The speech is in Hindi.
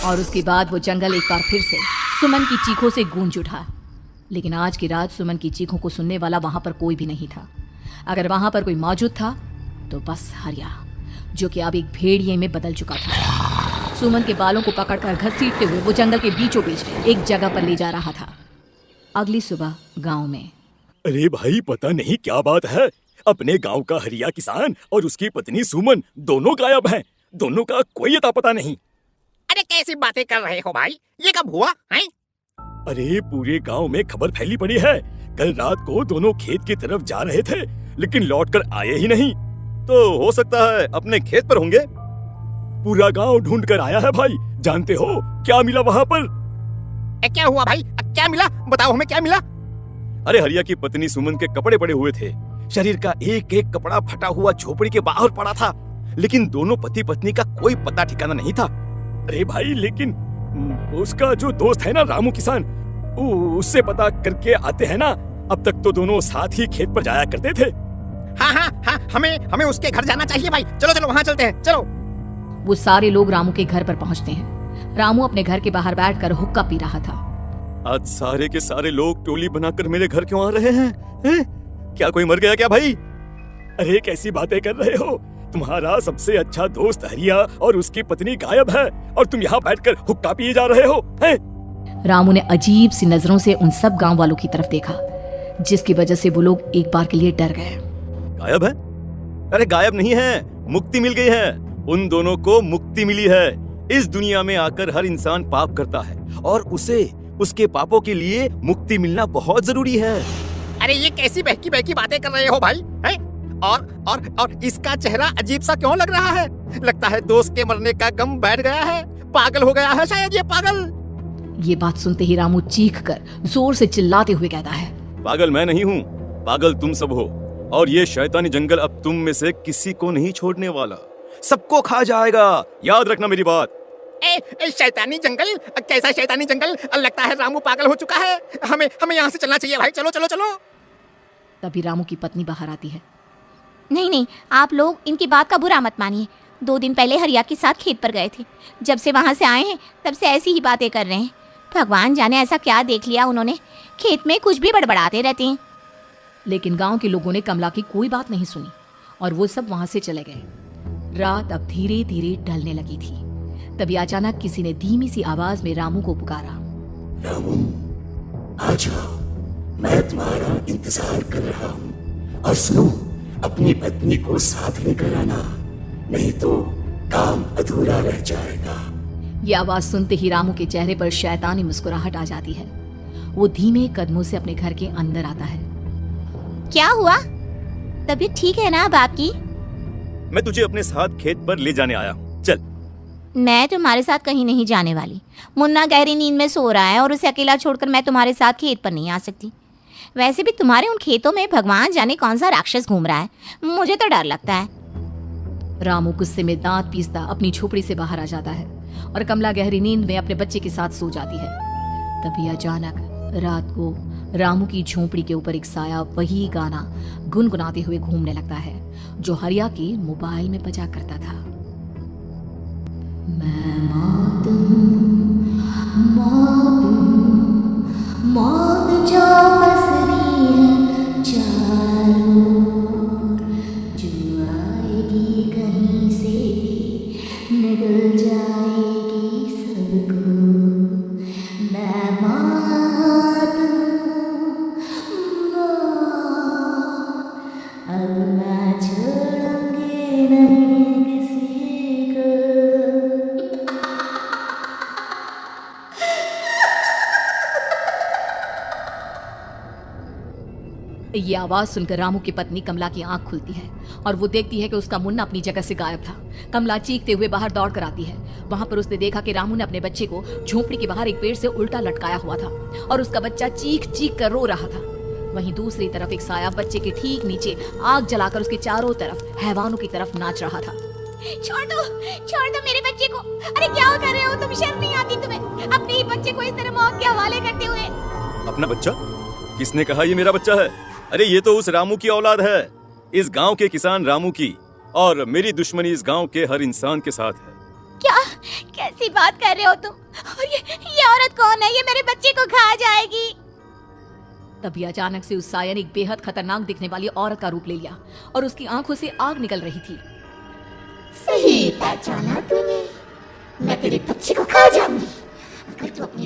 और उसके बाद वो जंगल एक बार फिर से सुमन की चीखों से गूंज उठा। लेकिन आज की रात सुमन की चीखों को सुनने वाला वहां पर कोई भी नहीं था। अगर वहां पर कोई मौजूद था तो बस हरिया, जो कि अब एक भेड़िए में बदल चुका था। सुमन के बालों को पकड़कर घसीटते हुए वो जंगल के बीचों बीच एक जगह पर ले जा रहा था। अगली सुबह गांव में। अरे भाई, पता नहीं क्या बात है, अपने गांव का हरिया किसान और उसकी पत्नी सुमन दोनों गायब हैं। दोनों का कोई अता पता नहीं। अरे कैसी बातें कर रहे हो भाई, ये कब हुआ है? अरे पूरे गांव में खबर फैली पड़ी है। कल रात को दोनों खेत की तरफ जा रहे थे, लेकिन लौटकर आए ही नहीं। तो हो सकता है अपने खेत पर होंगे। पूरा गांव ढूंढ कर आया है भाई। जानते हो क्या मिला वहाँ पर? क्या हुआ भाई, क्या मिला? बताओ हमें क्या मिला। अरे हरिया की पत्नी सुमन के कपड़े पड़े हुए थे। शरीर का एक एक कपड़ा फटा हुआ झोपड़ी के बाहर पड़ा था, लेकिन दोनों पति पत्नी का कोई पता ठिकाना नहीं था। अरे भाई, लेकिन उसका जो दोस्त है ना रामू किसान, उससे पता करके आते हैं ना। अब तक तो दोनों साथ ही खेत पर जाया करते थे। हाँ, हमें उसके घर जाना चाहिए भाई। चलो वहाँ चलते हैं, चलो। वो सारे लोग रामू के घर पर पहुंचते हैं। रामू अपने घर के बाहर बैठकर हुक्का पी रहा था। आज सारे के सारे लोग टोली बनाकर मेरे घर क्यों आ रहे हैं? क्या कोई मर गया क्या भाई? अरे कैसी बातें कर रहे हो? तुम्हारा सबसे अच्छा दोस्त हरिया और उसकी पत्नी गायब है, और तुम यहाँ बैठकर हुक्का पिए जा रहे हो हैं? रामू ने अजीब सी नजरों से उन सब गांव वालों की तरफ देखा, जिसकी वजह से वो लोग एक बार के लिए डर गए। गायब है? अरे गायब नहीं है, मुक्ति मिल गई है। उन दोनों को मुक्ति मिली है। इस दुनिया में आकर हर इंसान पाप करता है, और उसे उसके पापों के लिए मुक्ति मिलना बहुत जरूरी है। अरे ये कैसी बहकी बहकी बातें कर रहे हो भाई, हैं? और इसका चेहरा अजीब सा क्यों लग रहा है? लगता है दोस्त के मरने का गम बैठ गया है। पागल हो गया है शायद ये पागल। ये बात सुनते ही रामू चीख कर जोर से चिल्लाते हुए कहता है, पागल मैं नहीं हूँ, पागल तुम सब हो। और ये शैतानी जंगल अब तुम में से किसी को नहीं छोड़ने वाला, सबको खा जाएगा। याद रखना मेरी बात। शैतानी जंगल? कैसा शैतानी जंगल? लगता है रामू पागल हो चुका है। हमें यहाँ से चलना चाहिए भाई। चलो। तभी रामू की पत्नी बाहर आती है। नहीं, आप लोग इनकी बात का बुरा मत मानिए। 2 दिन पहले हरिया के साथ खेत पर गए थे। जब से वहाँ से आए हैं तब से ऐसी ही बातें कर रहे हैं। भगवान जाने ऐसा क्या देख लिया उन्होंने, खेत में कुछ भी बड़बड़ाते रहते हैं। लेकिन गांव के लोगों ने कमला की कोई बात नहीं सुनी और वो सब वहां से चले गए। रात अब धीरे धीरे ढलने लगी थी। तभी अचानक किसी ने धीमी सी आवाज में रामू को पुकारा। रामू, आ जाओ, मैं तुम्हारा इंतजार कर रहा हूँ। और सुनो, अपनी पत्नी को साथ लेकर आना, नहीं तो काम अधूरा रह जाएगा। ये आवाज सुनते ही रामू के चेहरे पर शैतानी मुस्कुराहट आ जाती है। वो धीमे कदमों से अपने घर के अंदर आता है। क्या हुआ? तबीयत ठीक है ना अब आपकी? मैं तुझे अपने साथ खेत पर ले जाने आया हूँ, चल। मैं तुम्हारे साथ कहीं नहीं जाने वाली। मुन्ना गहरी नींद में सो रहा है और उसे अकेला छोड़कर मैं तुम्हारे साथ खेत पर नहीं आ सकती। वैसे भी तुम्हारे उन खेतों में भगवान जाने कौन सा राक्षस घूम रहा है, मुझे तो डर लगता है। रामू गुस्से में दांत पीसता अपनी झोपड़ी से बाहर आ जाता है और कमला गहरी नींद में अपने बच्चे के साथ सो जाती है। तभी अचानक रात को रामू की झोपड़ी के ऊपर एक साया वही गाना गुनगुनाते हुए घूमने लगता है जो हरिया के मोबाइल में बजा करता था। मैं मौत जो बस रही है चारों ओर, जो आएगी कहीं से निगल जाएगी सबको। मैं मौत अब मैं छोड़ूंगी नहीं किसी को। ये आवाज सुनकर रामू की पत्नी कमला की आंख खुलती है और वो देखती है कि उसका मुन्ना अपनी जगह से गायब था। कमला चीखते हुए बाहर दौड़ कर आती है। वहां पर उसने देखा कि रामू ने अपने बच्चे को झोपड़ी के बाहर एक पेड़ से उल्टा लटकाया हुआ था और उसका बच्चा चीख चीख कर रो रहा था। वहीं दूसरी तरफ एक साया बच्चे के ठीक नीचे आग जलाकर उसके चारों तरफ हैवानों की तरफ नाच रहा था। छोड़ दो मेरे बच्चे को। अरे क्या कर रहे हो तुम? शर्म नहीं आती तुम्हें अपने ही बच्चे को इस तरह मौत के हवाले करते हुए? अपना बच्चा? किसने कहा ये मेरा बच्चा है? अरे ये तो उस रामू की औलाद है, इस गांव के किसान रामू की, और मेरी दुश्मनी इस गांव के हर इंसान के साथ है। कैसी बात कर रहे हो तुम? और ये औरत कौन है? ये मेरे बच्चे को खा जाएगी। तभी अचानक से उस साया ने एक बेहद खतरनाक दिखने वाली औरत का रूप ले लिया और उसकी आंखों से आग निकल रही थी। सही पहचाना तूने। मैं तेरे बच्चे को खा जाऊंगी अगर तू अपनी